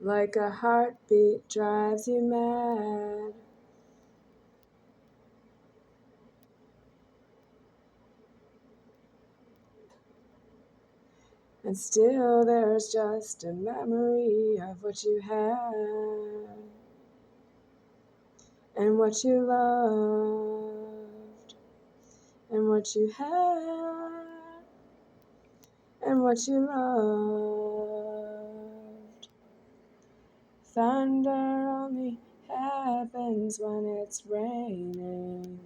like a heartbeat drives you mad. And still there's just a memory of what you had and what you loved and what you had and what you loved. Thunder only happens when it's raining.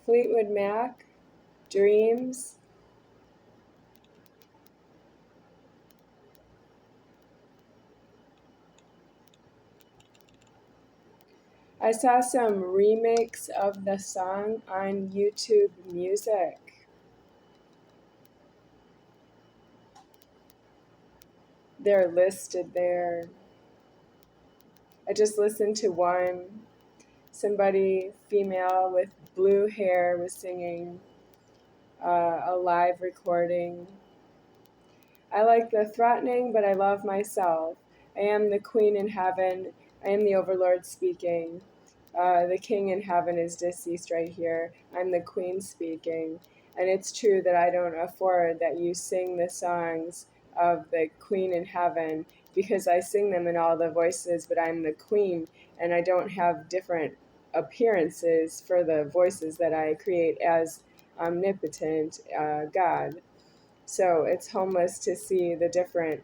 Fleetwood Mac, Dreams. I saw some remix of the song on YouTube Music. They're listed there. I just listened to one. Somebody, female with blue hair, was singing a live recording. I like the threatening, but I love myself. I am the queen in heaven. I am the overlord speaking. The king in heaven is deceased right here. I'm the queen speaking. And it's true that I don't afford that you sing the songs of the queen in heaven because I sing them in all the voices, but I'm the queen and I don't have different appearances for the voices that I create as omnipotent God. So it's homeless to see the different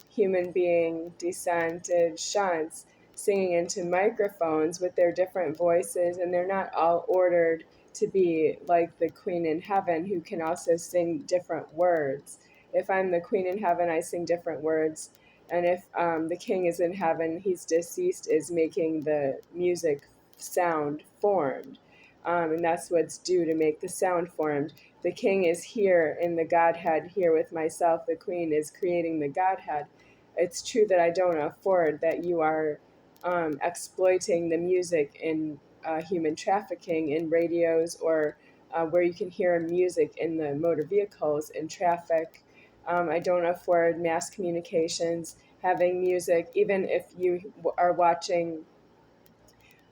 human being descented shunts singing into microphones with their different voices, and they're not all ordered to be like the queen in heaven who can also sing different words. If I'm the queen in heaven, I sing different words, and if the king is in heaven, he's deceased, is making the music sound formed. And that's what's due to make the sound formed. The king is here in the Godhead, here with myself. The queen is creating the Godhead. It's true that I don't afford that you are exploiting the music in human trafficking in radios or where you can hear music in the motor vehicles in traffic. I don't afford mass communications, having music, even if you are watching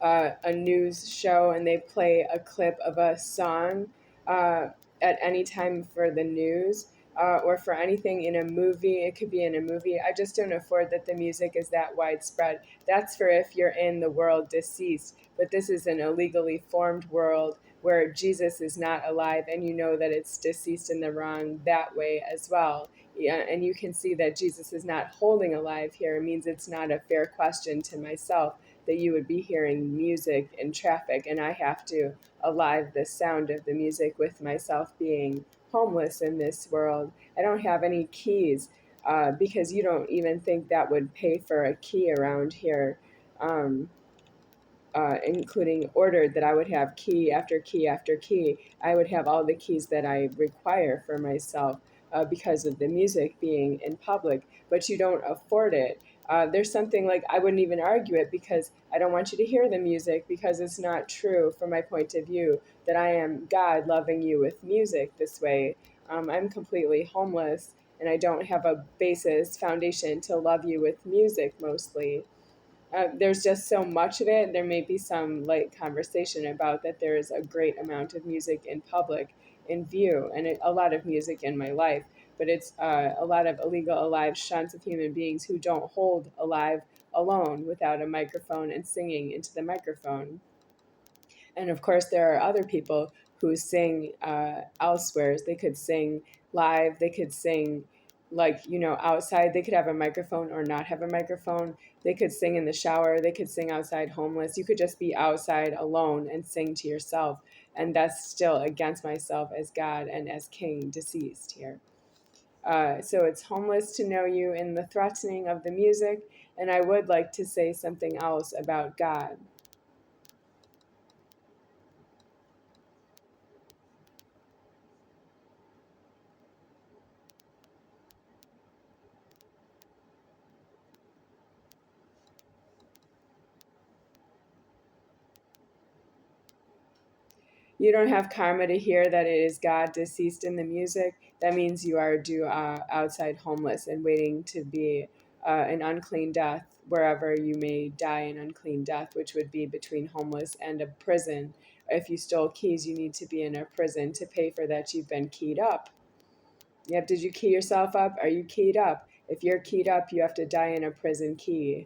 a news show and they play a clip of a song at any time for the news or for anything in a movie. It could be in a movie. I just don't afford that the music is that widespread. That's for if you're in the world deceased. But this is an illegally formed world where Jesus is not alive, and you know that it's deceased in the wrong that way as well. Yeah, and you can see that Jesus is not holding alive here. It means it's not a fair question to myself that you would be hearing music in traffic, and I have to alive the sound of the music with myself being homeless in this world. I don't have any keys because you don't even think that would pay for a key around here, including ordered that I would have key after key after key. I would have all the keys that I require for myself because of the music being in public, but you don't afford it. There's something like I wouldn't even argue it because I don't want you to hear the music because it's not true from my point of view that I am God loving you with music this way. I'm completely homeless and I don't have a basis foundation to love you with music mostly. There's just so much of it. There may be some light conversation about that there is a great amount of music in public in view and a lot of music in my life, but it's a lot of illegal alive shunts of human beings who don't hold alive alone without a microphone and singing into the microphone. And of course, there are other people who sing elsewhere. They could sing live. They could sing outside. They could have a microphone or not have a microphone. They could sing in the shower. They could sing outside homeless. You could just be outside alone and sing to yourself. And that's still against myself as God and as King deceased here. So it's homeless to know you in the threatening of the music. And I would like to say something else about God. You don't have karma to hear that it is God deceased in the music. That means you are due outside homeless and waiting to be an unclean death wherever you may die an unclean death, which would be between homeless and a prison. If you stole keys, you need to be in a prison to pay for that. You've been keyed up. Yep. Did you key yourself up? Are you keyed up? If you're keyed up, you have to die in a prison key.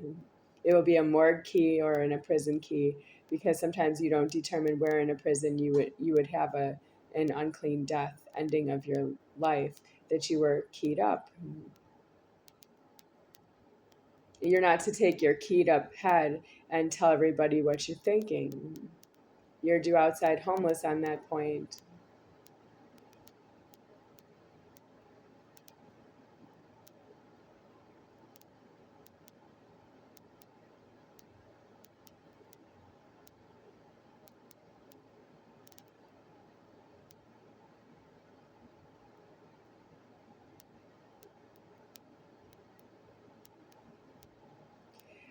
It will be a morgue key or in a prison key, because sometimes you don't determine where in a prison you would have an unclean death ending of your life, that you were keyed up. You're not to take your keyed up head and tell everybody what you're thinking. You're due outside homeless on that point.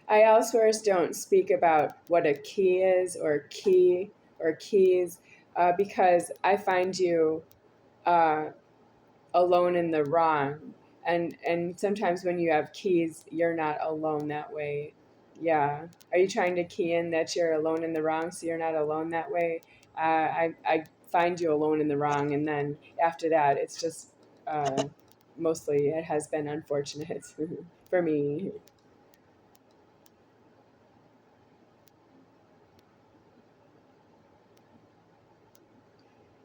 I elsewhere don't speak about what a key is or key or keys, because I find you uh, alone in the wrong. And sometimes when you have keys, you're not alone that way. Yeah. Are you trying to key in that you're alone in the wrong so you're not alone that way? I find you alone in the wrong, and then after that, it's just mostly it has been unfortunate for me.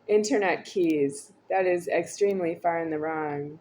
Internet keys. That is extremely far in the wrong.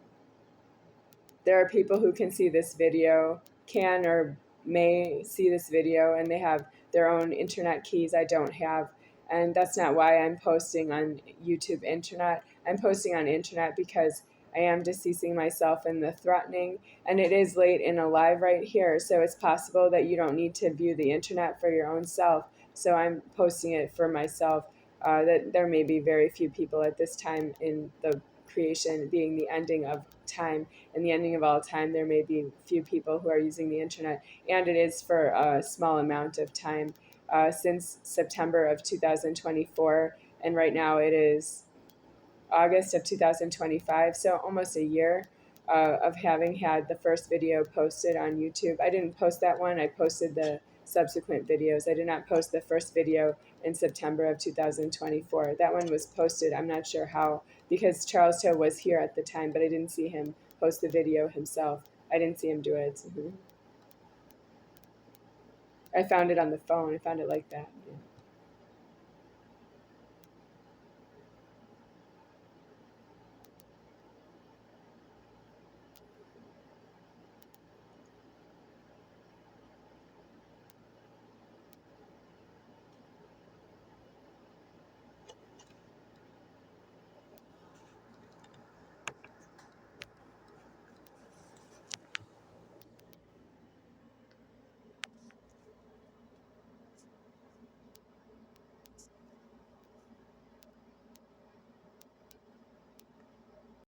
There are people who can see this video, can or may see this video, and they have their own internet keys I don't have. And that's not why I'm posting on YouTube internet. I'm posting on internet because I am deceasing myself in the threatening, and it is late in a live right here, so it's possible that you don't need to view the internet for your own self. So I'm posting it for myself. That there may be very few people at this time in the creation, being the ending of time and the ending of all time. There may be few people who are using the internet, and it is for a small amount of time, since September of 2024, and right now it is August of 2025, so almost a year of having had the first video posted on YouTube. I didn't post that one, I posted the subsequent videos. I did not post the first video in September of 2024. That one was posted, I'm not sure how, because Charles Toe was here at the time, but I didn't see him post the video himself. I didn't see him do it. I found it on the phone. I found it like that. Yeah.